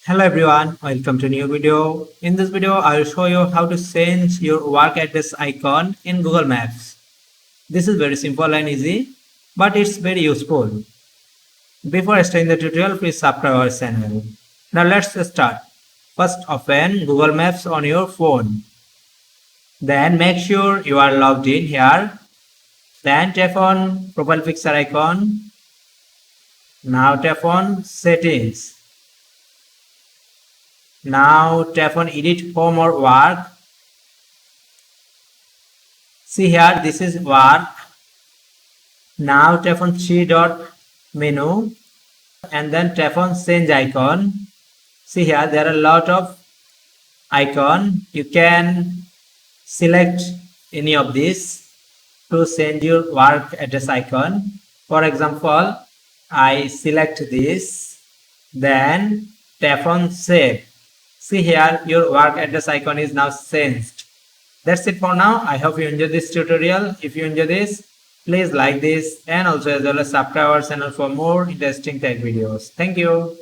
Hello everyone, welcome to a new video. In this video, I will show you how to change your work address icon in Google Maps. This is very simple and easy, but it's very useful. Before starting the tutorial, please subscribe our channel. Now let's start. First, open Google Maps on your phone. Then make sure you are logged in here. Then tap on profile picture icon. Now tap on settings. Now tap on edit home or work. See here, this is work. Now tap on three dot menu and then tap on change icon. See here, there are a lot of icon. You can select any of these to change your work address icon. For example, I select this, then tap on save. See here, your work address icon is now changed. That's it for now. I hope you enjoyed this tutorial. If you enjoy this, please like this and also as well as subscribe our channel for more interesting tech videos. Thank you.